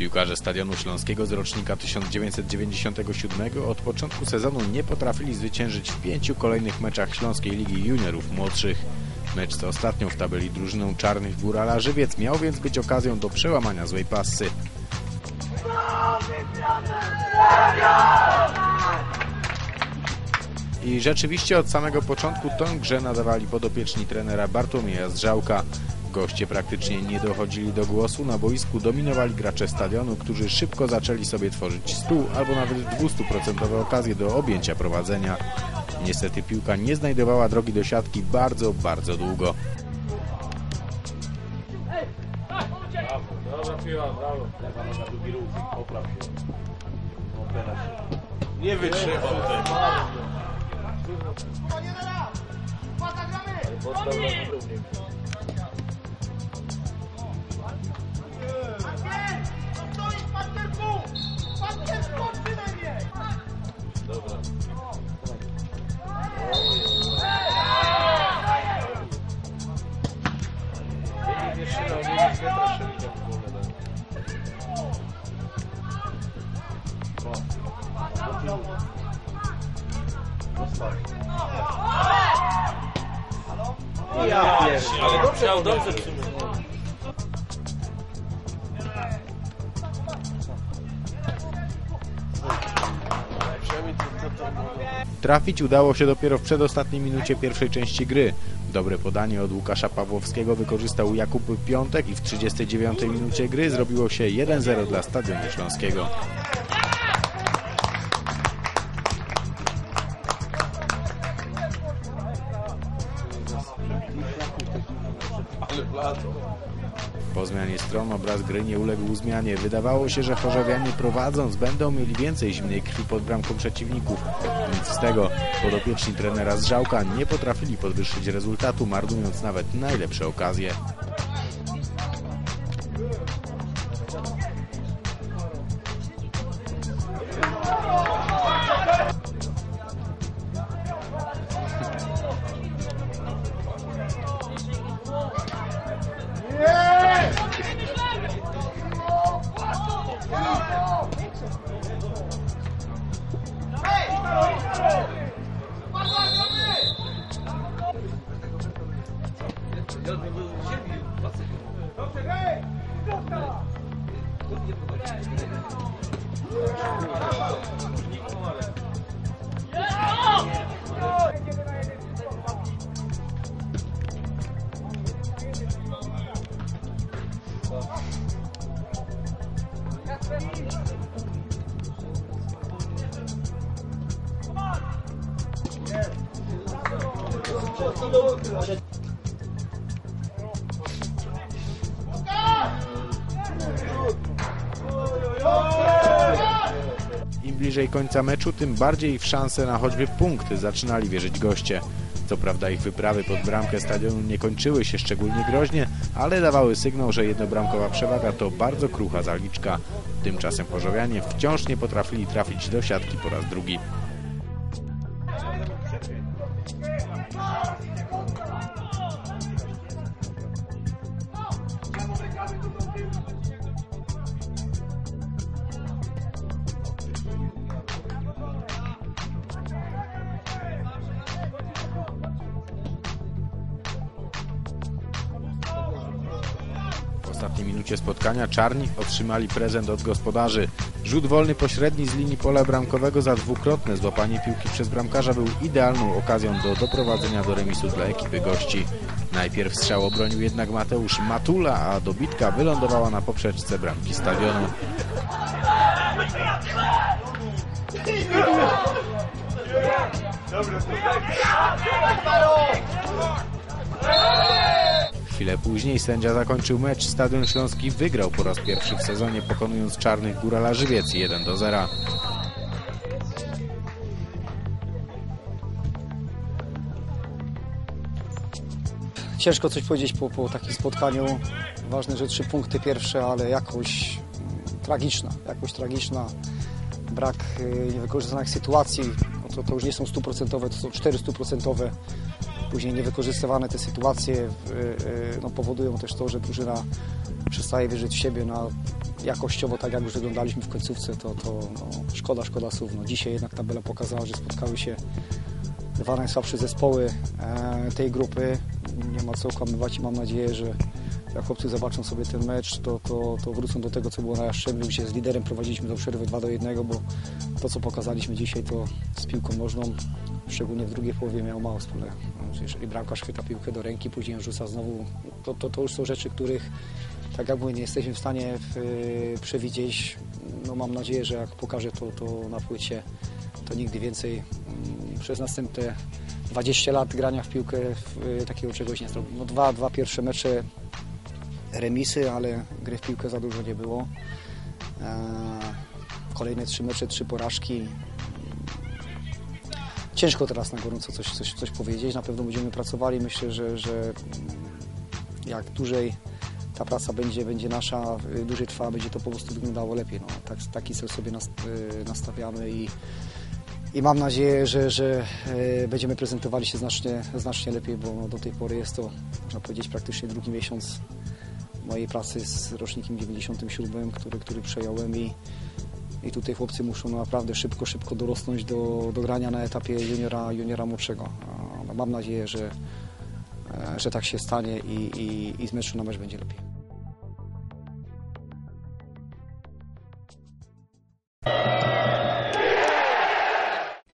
Piłkarze Stadionu Śląskiego z rocznika 1997 od początku sezonu nie potrafili zwyciężyć w 5 kolejnych meczach Śląskiej Ligi Juniorów Młodszych. Mecz z ostatnią w tabeli drużyną Czarnych Górala Żywiec miał więc być okazją do przełamania złej passy. I rzeczywiście od samego początku tę grze nadawali podopieczni trenera Bartłomieja Zżałka. Goście praktycznie nie dochodzili do głosu, na boisku dominowali gracze Stadionu, którzy szybko zaczęli sobie tworzyć 100 albo nawet 200% okazje do objęcia prowadzenia. Niestety piłka nie znajdowała drogi do siatki bardzo długo. Nie wytrzymał ten. Dobra. Ale dobrze przyjmuje. Trafić udało się dopiero w przedostatniej minucie pierwszej części gry. Dobre podanie od Łukasza Pawłowskiego wykorzystał Jakub Piątek i w 39 minucie gry zrobiło się 1-0 dla Stadionu Śląskiego. Po zmianie stron obraz gry nie uległ zmianie. Wydawało się, że chorzowianie prowadząc będą mieli więcej zimnej krwi pod bramką przeciwników. Nic z tego. Podopieczni trenera Zżałka nie potrafili podwyższyć rezultatu, marnując nawet najlepsze okazje. Im bliżej końca meczu, tym bardziej w szanse na choćby punkty zaczynali wierzyć goście. Co prawda ich wyprawy pod bramkę Stadionu nie kończyły się szczególnie groźnie, ale dawały sygnał, że jednobramkowa przewaga to bardzo krucha zaliczka. Tymczasem chorzowianie wciąż nie potrafili trafić do siatki po raz drugi. W ostatniej minucie spotkania czarni otrzymali prezent od gospodarzy. Rzut wolny pośredni z linii pola bramkowego za dwukrotne złapanie piłki przez bramkarza był idealną okazją do doprowadzenia do remisu dla ekipy gości. Najpierw strzał obronił jednak Mateusz Matula, a dobitka wylądowała na poprzeczce bramki Stadionu. Chwilę później sędzia zakończył mecz. Stadion Śląski wygrał po raz pierwszy w sezonie, pokonując Czarnych Górala Żywiec 1-0. Ciężko coś powiedzieć po takim spotkaniu. Ważne, że 3 punkty pierwsze, ale jakoś tragiczna. Brak niewykorzystanych sytuacji, no to już nie są 100%, to są 400%. Później niewykorzystywane te sytuacje no, powodują też to, że drużyna przestaje wierzyć w siebie. jakościowo, tak jak już wyglądaliśmy w końcówce, to szkoda słów. No, dzisiaj jednak tabela pokazała, że spotkały się dwa najsłabsze zespoły tej grupy. Nie ma co okłamywać i mam nadzieję, że jak chłopcy zobaczą sobie ten mecz, to wrócą do tego, co było na Jastrzębiu, gdzie z liderem prowadziliśmy do przerwy 2-1, bo to, co pokazaliśmy dzisiaj, to z piłką nożną, szczególnie w drugiej połowie, miało mało wspólnego. Jeżeli bramkarz chwyta piłkę do ręki, później ją rzuca znowu, to już są rzeczy, których, tak jak mówię, nie jesteśmy w stanie przewidzieć. No, mam nadzieję, że jak pokażę to na płycie, to nigdy więcej przez następne 20 lat grania w piłkę takiego czegoś nie zrobi. No, dwa pierwsze mecze remisy, ale gry w piłkę za dużo nie było. Kolejne 3 mecze, 3 porażki. Ciężko teraz na gorąco coś powiedzieć. Na pewno będziemy pracowali. Myślę, że jak dłużej ta praca będzie nasza, dłużej trwa, będzie to po prostu wyglądało lepiej. No, taki cel sobie nastawiamy i mam nadzieję, że będziemy prezentowali się znacznie lepiej, bo do tej pory jest to, można powiedzieć, praktycznie drugi miesiąc mojej pracy z rocznikiem 97, który przejąłem i tutaj chłopcy muszą naprawdę szybko dorosnąć do grania na etapie juniora młodszego. Mam nadzieję, że tak się stanie i z meczu na mecz będzie lepiej.